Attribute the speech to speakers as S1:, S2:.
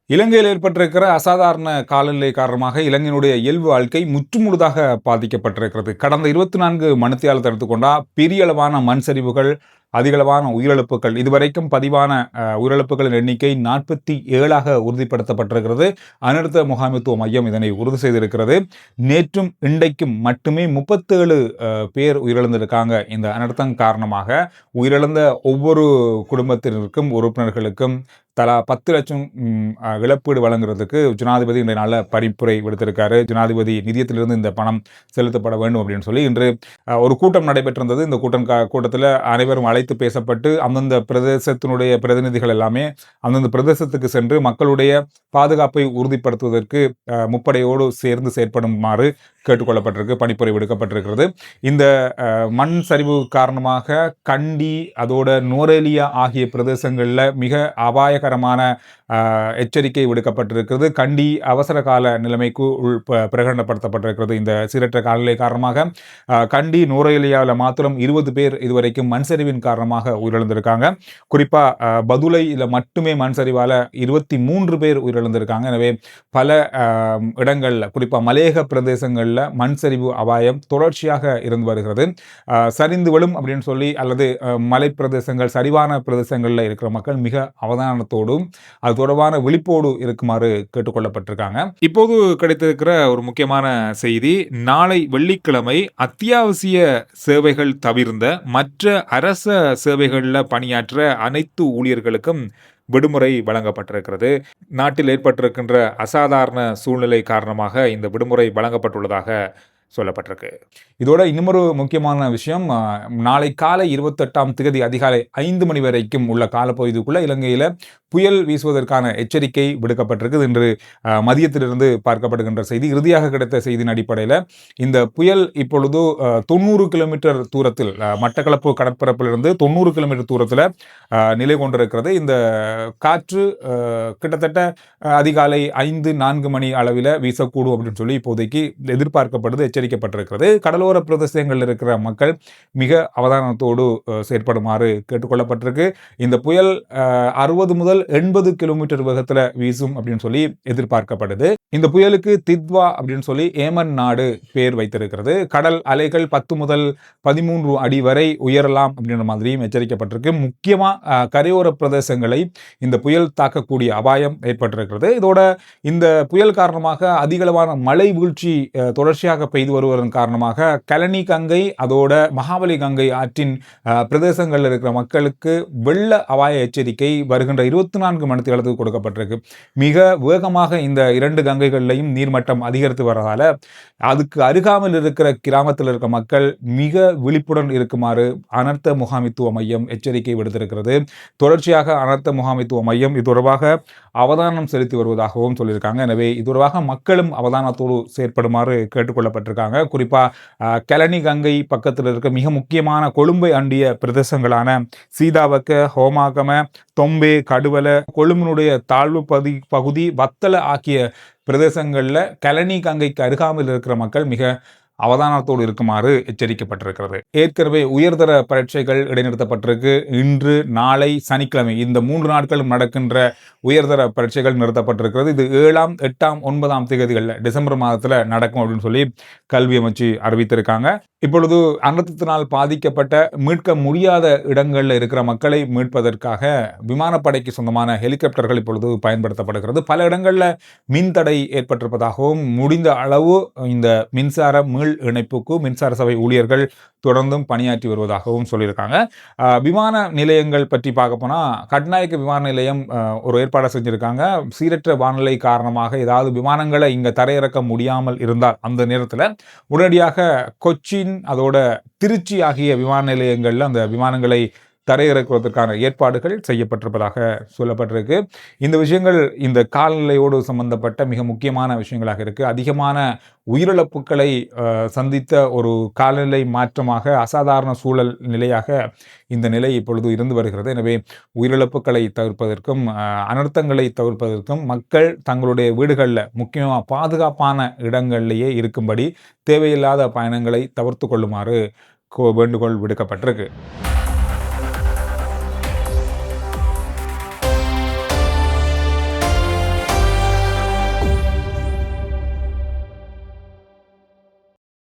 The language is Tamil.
S1: இலங்கையில் ஏற்பட்டிருக்கிற அசாதாரண காலநிலை காரணமாக இலங்கையினுடைய இயல்பு வாழ்க்கை முற்றுமுழுதாக பாதிக்கப்பட்டிருக்கிறது. கடந்த 24 மணித்தியாலத்தை எடுத்துக்கொண்டா பெரிய அளவான மண் சரிவுகள், அதிகளவான உயிரிழப்புகள், இதுவரைக்கும் பதிவான உயிரிழப்புகளின் எண்ணிக்கை 47ஆக உறுதிப்படுத்தப்பட்டிருக்கிறது. அனர்த்த முகாமைத்துவ மையம் இதனை உறுதி செய்திருக்கிறது. நேற்றும் இன்றைக்கும் மட்டுமே 37 பேர் உயிரிழந்திருக்காங்க. இந்த அனர்த்தம் காரணமாக உயிரிழந்த ஒவ்வொரு குடும்பத்தினருக்கும் உறுப்பினர்களுக்கும் தலா 10 லட்சம் இழப்பீடு வழங்குறதுக்கு ஜனாதிபதி இன்றைய நாளில் பரிந்துரை விடுத்திருக்காரு. ஜனாதிபதி நிதியத்திலிருந்து இந்த பணம் செலுத்தப்பட வேண்டும் அப்படின்னு சொல்லி இன்று ஒரு கூட்டம் நடைபெற்றிருந்தது. இந்த கூட்டத்தில் அனைவரும் அழைத்து பேசப்பட்டு அந்தந்த பிரதேசத்தினுடைய பிரதிநிதிகள் எல்லாமே அந்தந்த பிரதேசத்துக்கு சென்று மக்களுடைய பாதுகாப்பை உறுதிப்படுத்துவதற்கு முப்படையோடு சேர்ந்து செயற்படுமாறு கேட்டுக்கொள்ளப்பட்டிருக்கு, பணிப்புரை விடுக்கப்பட்டிருக்கிறது. இந்த மண் சரிவு காரணமாக கண்டி அதோட நோரேலியா ஆகிய பிரதேசங்களில் மிக அபாயகரமான எச்சரிக்கை விடுக்கப்பட்டிருக்கிறது. கண்டி அவசர கால நிலைமைக்கு பிரகடனப்படுத்தப்பட்டிருக்கிறது. இந்த சீரற்ற காலநிலை காரணமாக கண்டி நோரேலியாவில் மாத்திரம் 20 பேர் இதுவரைக்கும் மண் சரிவின் காரணமாக உயிரிழந்திருக்காங்க. குறிப்பாக பதுளையில் மட்டுமே மண் சரிவால் 23 பேர் உயிரிழந்திருக்காங்க. எனவே பல இடங்களில் குறிப்பாக மலையக பிரதேசங்களில் மண் சரிவு அபாயம் தொடர்ச்சியாக இருந்து வருகிறது. சரிந்து விழும் அப்படின்னு சொல்லி அல்லது மலை பிரதேசங்கள் சரிவான பிரதேசங்களில் இருக்கிற மக்கள் மிக அவதானத்தோடும் அது தொடர்பான விழிப்போடு இருக்குமாறு கேட்டுக்கொள்ளப்பட்டிருக்காங்க. இப்போது கிடைத்திருக்கிற ஒரு முக்கியமான செய்தி, நாளை வெள்ளிக்கிழமை அத்தியாவசிய சேவைகள் தவிர்ந்த மற்ற அரச சேவைகளில் பணியாற்ற அனைத்து ஊழியர்களுக்கும் விடுமுறை வழங்கப்பட்டிருக்கிறது. நாட்டில் ஏற்பட்டிருக்கின்ற அசாதாரண சூழ்நிலை காரணமாக இந்த விடுமுறை வழங்கப்பட்டுள்ளதாக சொல்லப்பட்டிருக்கு. இதோட இன்னொரு முக்கியமான விஷயம், நாளை காலை 28ஆம் தேதி அதிகாலை 5 மணி வரைக்கும் உள்ள காலப்பகுதிக்குள்ள இலங்கையில் புயல் வீசுவதற்கான எச்சரிக்கை விடுக்கப்பட்டிருக்கு. இன்று மதியத்திலிருந்து பார்க்கப்படுகின்ற செய்தி. இறுதியாக கிடைத்த செய்தியின் அடிப்படையில் இந்த புயல் இப்பொழுது 90 கிலோமீட்டர் தூரத்தில் மட்டக்களப்பு கடற்பரப்பிலிருந்து 90 கிலோமீட்டர் தூரத்தில் நிலை கொண்டிருக்கிறது. இந்த காற்று கிட்டத்தட்ட அதிகாலை 5-4 மணி அளவில் வீசக்கூடும் அப்படின்னு சொல்லி இப்போதைக்கு எதிர்பார்க்கப்படுது, எச்சரிக்கப்பட்டிருக்கிறது. கடலோர பிரதேசங்களில் இருக்கிற மக்கள் மிக அவதானத்தோடு செயற்படுமாறு கேட்டுக்கொள்ளப்பட்டிருக்கு. இந்த புயல் 60 முதல் 80 கிலோமீட்டர் வேகத்தில் வீசும் அப்படின்னு சொல்லி எதிர்பார்க்கப்படுது. இந்த புயலுக்கு தித்வா அப்படின்னு சொல்லி ஏமன் நாடு பேர் வைத்திருக்கிறது. கடல் அலைகள் 10 முதல் 13 அடி வரை உயரலாம் அப்படின்ற மாதிரியும் எச்சரிக்கப்பட்டிருக்கு. முக்கியமாக கரையோர பிரதேசங்களை இந்த புயல் தாக்கக்கூடிய அபாயம் ஏற்பட்டிருக்கிறது. இதோட இந்த புயல் காரணமாக அதிகளவான மழை வீழ்ச்சி தொடர்ச்சியாக பெய்து வருவதன் காரணமாக கலனி கங்கை அதோட மகாபலி கங்கை ஆற்றின் பிரதேசங்களில் இருக்கிற மக்களுக்கு வெள்ள அபாய எச்சரிக்கை வருகின்ற 24 மணி நேரத்துக்கு கொடுக்கப்பட்டிருக்கு. மிக வேகமாக இந்த 2 கங்கைகளிலையும் நீர்மட்டம் அதிகரித்து வரதால அதுக்கு அருகாமல் இருக்கிற கிராமத்தில் இருக்கிற மக்கள் மிக விழிப்புடன் இருக்குமாறு அனர்த்த முகாமைத்துவ மையம் எச்சரிக்கை விடுத்திருக்கிறது. தொடர்ச்சியாக அனர்த்த முகாமைத்துவ மையம் இது தொடர்பாக அவதானம் செலுத்தி வருவதாகவும் சொல்லியிருக்காங்க. எனவே இது தொடர்பாக மக்களும் அவதானத்தோடு செயற்படுமாறு கேட்டுக்கொள்ளப்பட்டிருக்காங்க. குறிப்பாக கலனி கங்கை பக்கத்தில் இருக்க மிக முக்கியமான கொழும்பை அண்டிய பிரதேசங்களான சீதாவக்க, ஹோமாகம, தொம்பே, கடுவல, கொழும்பினுடைய தாழ்வு பகுதி, வத்தல ஆகிய பிரதேசங்களில் கலனி கங்கைக்கு அருகாமல் இருக்கிற மக்கள் மிக அவதானத்தோடு இருக்குமாறு எச்சரிக்கப்பட்டிருக்கிறது. ஏற்கனவே உயர்தர பரீட்சைகள் இடைநிறுத்தப்பட்டிருக்கு. இன்று, நாளை, சனிக்கிழமை இந்த 3 நாட்களும் நடக்கின்ற உயர்தர பரீட்சைகள் நிறுத்தப்பட்டிருக்கிறது. இது 7ஆம், 8ஆம், 9ஆம் தேதிகளில் டிசம்பர் மாதத்தில் நடக்கும் அப்படின்னு சொல்லி கல்வி அமைச்சு அறிவித்திருக்காங்க. இப்பொழுது அனர்த்தத்தினால் பாதிக்கப்பட்ட மீட்க முடியாத இடங்களில் இருக்கிற மக்களை மீட்பதற்காக விமானப்படைக்கு சொந்தமான ஹெலிகாப்டர்கள் இப்பொழுது பயன்படுத்தப்படுகிறது. பல இடங்களில் மின் தடை ஏற்பட்டிருப்பதாகவும் முடிந்த அளவு இந்த மின்சார மீள் இணைப்புக்கு மின்சார சபை ஊழியர்கள் தொடர்ந்தும் பணியாற்றி வருவதாகவும் சொல்லியிருக்காங்க. விமான நிலையங்கள் பற்றி பார்க்க போனால் கட்நாயக்க விமான நிலையம் ஒரு ஏற்பாடு செஞ்சுருக்காங்க. சீரற்ற வானிலை காரணமாக ஏதாவது விமானங்களை இங்கே தரையிறக்க முடியாமல் இருந்தால் அந்த நேரத்தில் உடனடியாக கொச்சின் அதோட திருச்சி ஆகிய விமான நிலையங்களில் அந்த விமானங்களை தரையிறக்குவதற்கான ஏற்பாடுகள் செய்யப்பட்டிருப்பதாக சொல்லப்பட்டிருக்கு. இந்த விஷயங்கள் இந்த காலநிலையோடு சம்பந்தப்பட்ட மிக முக்கியமான விஷயங்களாக இருக்குது. அதிகமான உயிரிழப்புகளை சந்தித்த ஒரு காலநிலை மாற்றமாக அசாதாரண சூழல் நிலையாக இந்த நிலை இப்பொழுது இருந்து வருகிறது. எனவே உயிரிழப்புகளை தவிர்ப்பதற்கும் அனர்த்தங்களை தவிர்ப்பதற்கும் மக்கள் தங்களுடைய வீடுகளில் முக்கியமாக பாதுகாப்பான இடங்களிலேயே இருக்கும்படி தேவையில்லாத பயணங்களை தவிர்த்து கொள்ளுமாறு வேண்டுகோள் விடுக்கப்பட்டிருக்கு.